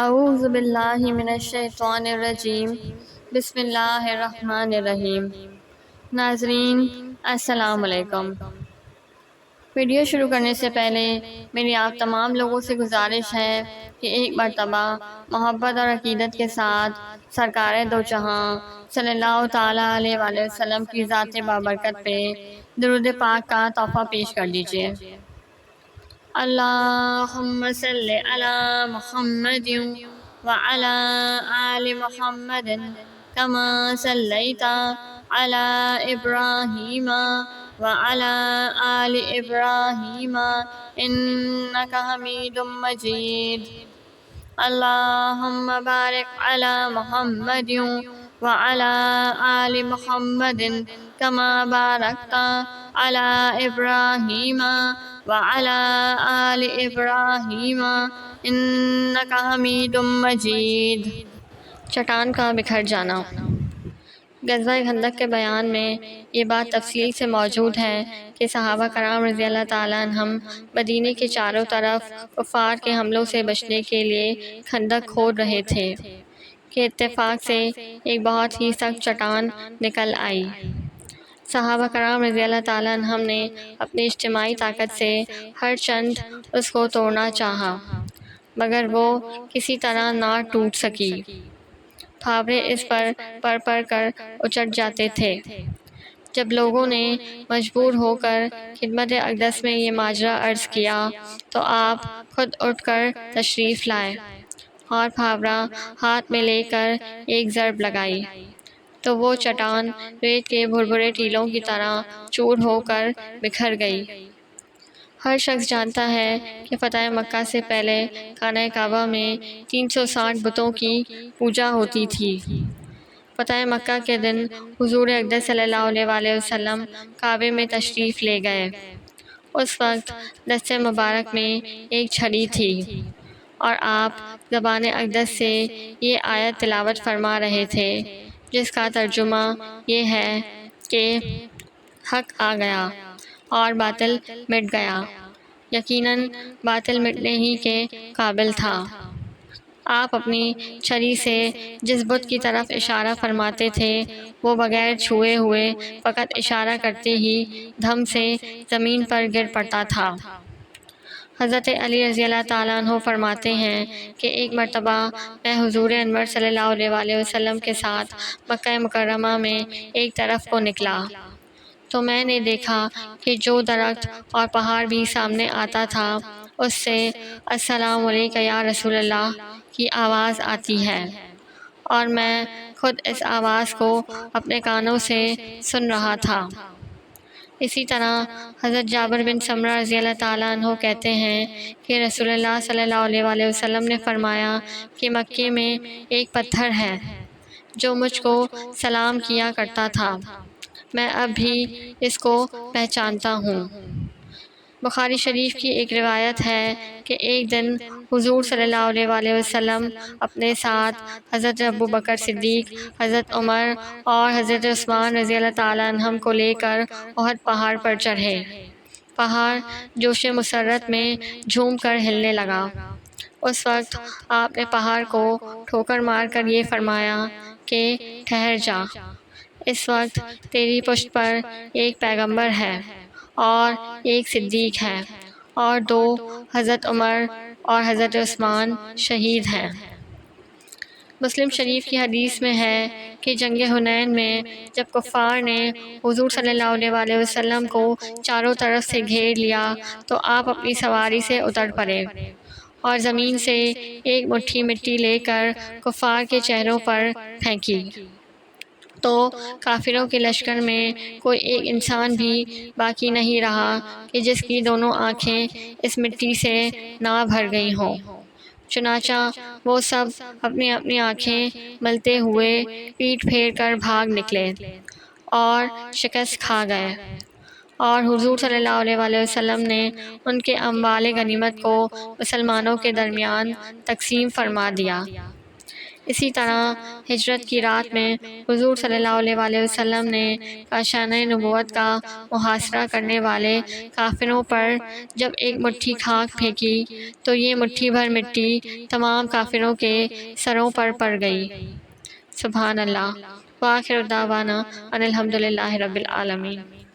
اعوذ باللہ من الشیطان الرجیم بسم اللہ الرحمن الرحیم۔ ناظرین السلام علیکم۔ ویڈیو شروع کرنے سے پہلے میری آپ تمام لوگوں سے گزارش ہے کہ ایک مرتبہ محبت اور عقیدت کے ساتھ سرکار دو جہاں صلی اللہ تعالیٰ علیہ وآلہ وسلم کی ذات بابرکت پہ درود پاک کا تحفہ پیش کر دیجیے۔ اللہم صلی علی محمد وعلی آل محمد کما صلیت علی ابراہیم وعلی آل ابراہیم انک حمید مجید۔ اللہم بارک علی محمد وعلی آل محمد کما بارکت علی ابراہیم وعلی آل ابراہیم انک حمید مجید۔ چٹان کا بکھر جانا۔ غزوہ خندق کے بیان میں یہ بات تفصیل سے موجود ہے کہ صحابہ کرام رضی اللہ تعالیٰ عنہم مدینے کے چاروں طرف کفار کے حملوں سے بچنے کے لیے خندق کھود رہے تھے کہ اتفاق سے ایک بہت ہی سخت چٹان نکل آئی۔ صحابہ کرام رضی اللہ تعالیٰ عنہم نے اپنی اجتماعی طاقت سے ہر چند اس کو توڑنا چاہا مگر وہ کسی طرح نہ ٹوٹ سکی۔ پھاوڑے اس پر پڑ کر اچٹ جاتے تھے۔ جب لوگوں نے مجبور ہو کر خدمت اقدس میں یہ ماجرا عرض کیا تو آپ خود اٹھ کر تشریف لائے اور پھاوڑا ہاتھ میں لے کر ایک ضرب لگائی تو وہ چٹان ریت کے بھربھرے ٹیلوں کی طرح چور ہو کر بکھر گئی۔ ہر شخص جانتا ہے کہ فتح مکہ سے پہلے خانہ کعبہ میں 360 بتوں کی پوجا ہوتی تھی۔ فتح مکہ کے دن حضور اقدس صلی اللہ علیہ وآلہ وسلم کعبے میں تشریف لے گئے۔ اس وقت دست مبارک میں ایک چھڑی تھی اور آپ زبان اقدس سے یہ آیت تلاوت فرما رہے تھے جس کا ترجمہ یہ ہے کہ حق آ گیا اور باطل مٹ گیا، یقیناً باطل مٹنے ہی کے قابل تھا۔ آپ اپنی چھری سے جس بت کی طرف اشارہ فرماتے تھے وہ بغیر چھوئے ہوئے فقط اشارہ کرتے ہی دھم سے زمین پر گر پڑتا تھا۔ حضرت علی رضی اللہ تعالیٰ عنہ فرماتے ہیں کہ ایک مرتبہ میں حضور انور صلی اللہ علیہ وآلہ وسلم کے ساتھ مکہ مکرمہ میں ایک طرف کو نکلا تو میں نے دیکھا کہ جو درخت اور پہاڑ بھی سامنے آتا تھا اس سے السلام علیک یا رسول اللہ کی آواز آتی ہے اور میں خود اس آواز کو اپنے کانوں سے سن رہا تھا۔ اسی طرح حضرت جابر بن سمرہ رضی اللہ تعالیٰ عنہ کہتے ہیں کہ رسول اللہ صلی اللہ علیہ وآلہ وسلم نے فرمایا کہ مکے میں ایک پتھر ہے جو مجھ کو سلام کیا کرتا تھا، میں اب بھی اس کو پہچانتا ہوں۔ بخاری شریف کی ایک روایت ہے کہ ایک دن حضور صلی اللہ علیہ وآلہ وسلم اپنے ساتھ حضرت ابو بکر صدیق، حضرت عمر اور حضرت عثمان رضی اللہ تعالیٰ عنہم کو لے کر احد پہاڑ پر چڑھے۔ پہاڑ جوش مسرت میں جھوم کر ہلنے لگا۔ اس وقت آپ نے پہاڑ کو ٹھوکر مار کر یہ فرمایا کہ ٹھہر جا، اس وقت تیری پشت پر ایک پیغمبر ہے اور ایک صدیق ہے اور 2 حضرت عمر اور حضرت عثمان شہید ہیں۔ مسلم شریف کی حدیث میں ہے کہ جنگ حنین میں جب کفار نے حضور صلی اللہ علیہ وآلہ وسلم کو چاروں طرف سے گھیر لیا تو آپ اپنی سواری سے اتر پڑے اور زمین سے ایک مٹھی مٹی لے کر کفار کے چہروں پر پھینکی تو کافروں کے لشکر میں کوئی ایک انسان بھی باقی نہیں رہا کہ جس کی دونوں آنکھیں اس مٹی سے نہ بھر گئی ہوں۔ چنانچہ وہ سب اپنی اپنی آنکھیں ملتے ہوئے پیٹھ پھیر کر بھاگ نکلے اور شکست کھا گئے اور حضور صلی اللہ علیہ وآلہ وسلم نے ان کے اموال غنیمت کو مسلمانوں کے درمیان تقسیم فرما دیا۔ اسی طرح ہجرت کی رات میں حضور صلی اللہ علیہ وآلہ وسلم نے کاشانہ نبوت کا محاصرہ کرنے والے کافروں پر جب ایک مٹھی خاک پھینکی تو یہ مٹھی بھر مٹی تمام کافروں کے سروں پر پڑ گئی۔ سبحان اللہ۔ وآخر دعوانا ان الحمد للہ رب العالمین۔